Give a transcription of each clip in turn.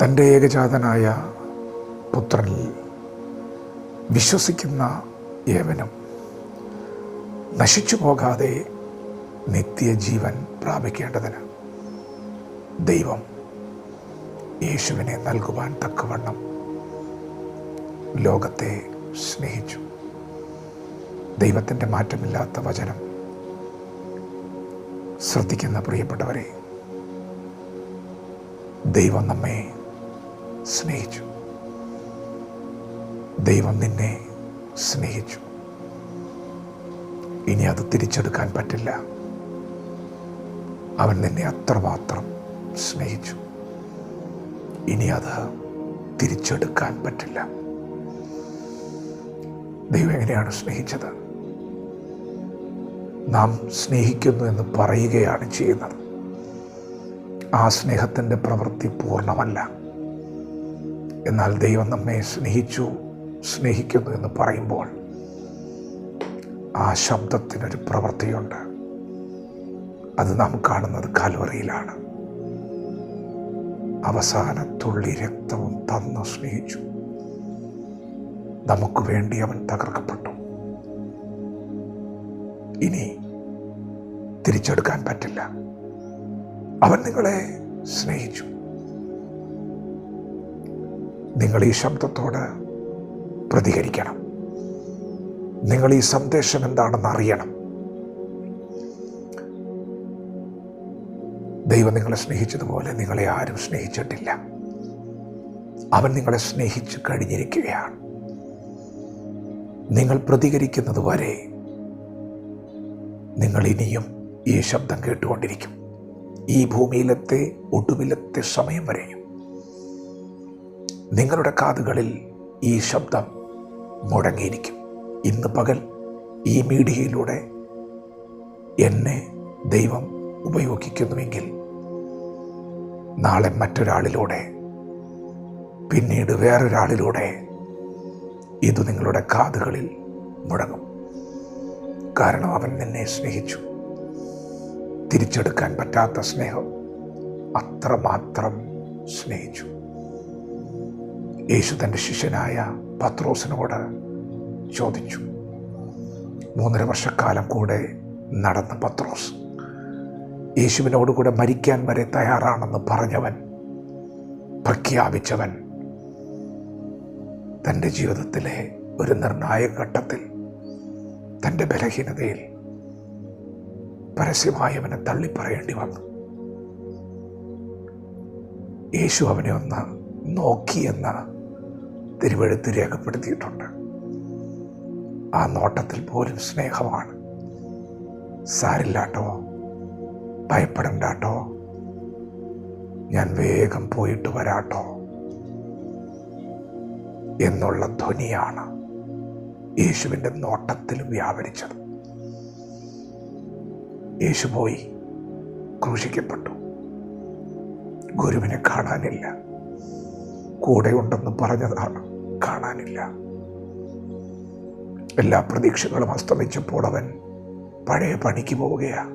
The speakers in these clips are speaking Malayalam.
തൻ്റെ ഏകജാതനായ പുത്രനിൽ വിശ്വസിക്കുന്ന ഏവനും നശിച്ചു പോകാതെ നിത്യജീവൻ പ്രാപിക്കേണ്ടതിന് ദൈവം യേശുവിനെ നൽകുവാൻ തക്കവണ്ണം ലോകത്തെ സ്നേഹിച്ചു. ദൈവത്തിൻ്റെ മാറ്റമില്ലാത്ത വചനം ശ്രദ്ധിക്കുന്ന പ്രിയപ്പെട്ടവരെ, ദൈവം നമ്മെ സ്നേഹിച്ചു. ദൈവം നിന്നെ സ്നേഹിച്ചു. ഇനി അത് തിരിച്ചെടുക്കാൻ പറ്റില്ല. അവൻ നിന്നെ അത്രമാത്രം സ്നേഹിച്ചു. ഇനി അത് തിരിച്ചെടുക്കാൻ പറ്റില്ല. ദൈവം എങ്ങനെയാണ് സ്നേഹിച്ചത്? നാം സ്നേഹിക്കുന്നു എന്ന് പറയുകയാണ് ചെയ്യുന്നത്. ആ സ്നേഹത്തിൻ്റെ പ്രവൃത്തി പൂർണ്ണമല്ല. എന്നാൽ ദൈവം നമ്മെ സ്നേഹിക്കുന്നു എന്ന് പറയുമ്പോൾ ആ ശബ്ദത്തിനൊരു പ്രവൃത്തിയുണ്ട്. അത് നാം കാണുന്നത് കാൽവറിയിലാണ്. അവസാന തുള്ളി രക്തവും തന്ന് സ്നേഹിച്ചു. നമുക്ക് വേണ്ടി അവൻ തകർക്കപ്പെട്ടു. ഇനി തിരിച്ചെടുക്കാൻ പറ്റില്ല. അവൻ നിങ്ങളെ സ്നേഹിച്ചു. നിങ്ങൾ ഈ ശബ്ദത്തോട് പ്രതികരിക്കണം. നിങ്ങൾ ഈ സന്ദേശം എന്താണെന്ന് അറിയണം. ദൈവം നിങ്ങളെ സ്നേഹിച്ചതുപോലെ നിങ്ങളെ ആരും സ്നേഹിച്ചിട്ടില്ല. അവൻ നിങ്ങളെ സ്നേഹിച്ചു കഴിഞ്ഞിരിക്കുകയാണ്. നിങ്ങൾ പ്രതികരിക്കുന്നത് വരെ നിങ്ങൾ ഇനിയും ഈ ശബ്ദം കേട്ടുകൊണ്ടിരിക്കും. ഈ ഭൂമിയിലത്തെ ഒടുവിലത്തെ സമയം വരെയും നിങ്ങളുടെ കാതുകളിൽ ഈ ശബ്ദം മുഴങ്ങിയിരിക്കും. ഇന്ന് പകൽ ഈ മീഡിയയിലൂടെ എന്നെ ദൈവം ഉപയോഗിക്കുന്നുവെങ്കിൽ നാളെ മറ്റൊരാളിലൂടെ, പിന്നീട് വേറൊരാളിലൂടെ ഇത് നിങ്ങളുടെ കാതുകളിൽ മുഴങ്ങും. കാരണം അവൻ നിന്നെ സ്നേഹിച്ചു. തിരിച്ചെടുക്കാൻ പറ്റാത്ത സ്നേഹം, അത്രമാത്രം സ്നേഹിച്ചു. യേശു തൻ്റെ ശിഷ്യനായ പത്രോസിനോട് ചോദിച്ചു. 3.5 വർഷക്കാലം കൂടെ നടന്ന പത്രോസ്, യേശുവിനോടുകൂടെ മരിക്കാൻ വരെ തയ്യാറാണെന്ന് പറഞ്ഞവൻ, പ്രഖ്യാപിച്ചവൻ, തൻ്റെ ജീവിതത്തിലെ ഒരു നിർണായക ഘട്ടത്തിൽ തൻ്റെ ബലഹീനതയിൽ പരസ്യമായി അവനെ തള്ളിപ്പറയേണ്ടി വന്നു. യേശു അവനെ ഒന്ന് നോക്കിയെന്ന് തിരുവെഴുത്ത് രേഖപ്പെടുത്തിയിട്ടുണ്ട്. ആ നോട്ടത്തിൽ പോലും സ്നേഹമാണ്. സാരില്ലാട്ടോ, ഭയപ്പെടണ്ടാട്ടോ, ഞാൻ വേഗം പോയിട്ട് വരാട്ടോ എന്നുള്ള ധ്വനിയാണ് യേശുവിൻ്റെ നോട്ടത്തിൽ വ്യാപരിച്ചത്. യേശു പോയി, ക്രൂശിക്കപ്പെട്ടു. ഗുരുവിനെ കാണാനില്ല. കൂടെ ഉണ്ടെന്ന് പറഞ്ഞതാണ്, കാണാനില്ല. എല്ലാ പ്രതീക്ഷകളും അസ്തമിച്ചപ്പോൾ അവൻ പഴയ പണിക്ക് പോവുകയാണ്.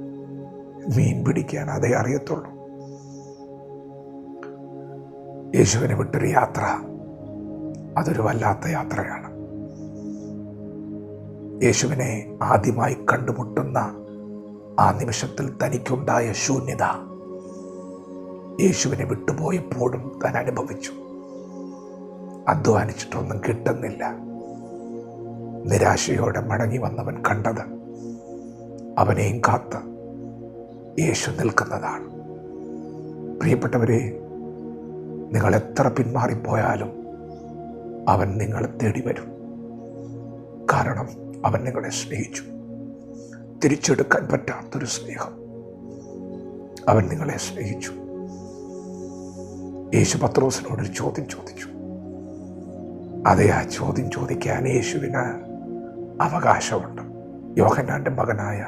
മീൻ പിടിക്കാൻ അതേ അറിയത്തുള്ളൂ. യേശുവിനെ വിട്ടൊരു യാത്ര, അതൊരു വല്ലാത്ത യാത്രയാണ്. യേശുവിനെ ആദ്യമായി കണ്ടുമുട്ടുന്ന ആ നിമിഷത്തിൽ തനിക്കുണ്ടായ ശൂന്യത യേശുവിനെ വിട്ടുപോയപ്പോഴും താൻ അനുഭവിച്ചു. അധ്വാനിച്ചിട്ടൊന്നും കിട്ടുന്നില്ല. നിരാശയോടെ മടങ്ങി വന്നവൻ കണ്ടത് അവനെയും കാത്ത് യേശു നിൽക്കുന്നതാണ്. പ്രിയപ്പെട്ടവരെ, നിങ്ങൾ എത്ര പിന്മാറിപ്പോയാലും അവൻ നിങ്ങളെ തേടി വരും. കാരണം അവൻ നിങ്ങളെ സ്നേഹിച്ചു. തിരിച്ചെടുക്കാൻ പറ്റാത്തൊരു സ്നേഹം. അവൻ നിങ്ങളെ സ്നേഹിച്ചു. യേശു പത്രോസിനോടൊരു ചോദ്യം ചോദിച്ചു. അതേ, ആ ചോദ്യം ചോദിക്കാൻ യേശുവിന് അവകാശമുണ്ട്. യോഹന്നാന്റെ മകനായ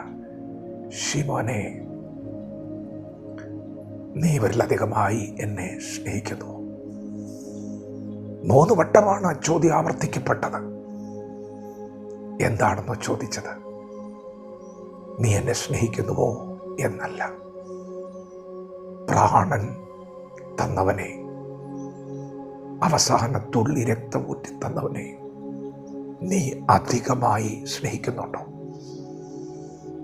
ശിമോനെ, നീ ഇവരിലധികമായി എന്നെ സ്നേഹിക്കുന്നു. 3 വട്ടമാണ് ചോദ്യം ആവർത്തിക്കപ്പെട്ടത്. എന്താണെന്നോ ചോദിച്ചത്? നീ എന്നെ സ്നേഹിക്കുന്നുവോ എന്നല്ല. പ്രാണൻ തന്നവനെ, അവസാന തുള്ളി രക്തം ഊറ്റി തന്നവനെ നീ അധികമായി സ്നേഹിക്കുന്നുണ്ടോ?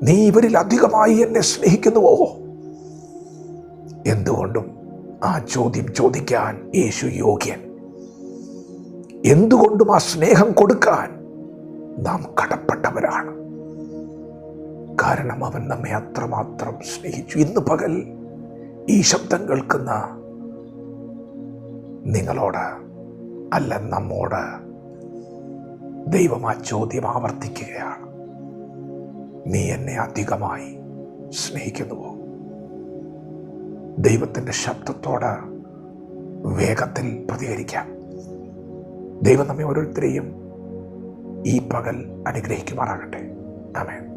നീ ഇവരിൽ അധികമായി എന്നെ സ്നേഹിക്കുന്നുവോ? എന്തുകൊണ്ടും ആ ചോദ്യം ചോദിക്കാൻ യേശു യോഗ്യൻ. എന്തുകൊണ്ടും ആ സ്നേഹം കൊടുക്കാൻ നാം കടപ്പെട്ടവരാണ്. കാരണം അവൻ നമ്മെ അത്രമാത്രം സ്നേഹിച്ചു. ഇന്ന് പകൽ ഈ ശബ്ദം കേൾക്കുന്ന നിങ്ങളോട് അല്ല, നമ്മോട് ദൈവം ആ ചോദ്യം ആവർത്തിക്കുകയാണ്. നീ എന്നെ അധികമായി സ്നേഹിക്കുന്നുവോ? ദൈവത്തിൻ്റെ ശബ്ദത്തോട് വേഗത്തിൽ പ്രതികരിക്കാം. ദൈവം നമ്മെ ഓരോരുത്തരെയും ഈ പകൽ അനുഗ്രഹിക്കുമാറാകട്ടെ. ആമേൻ.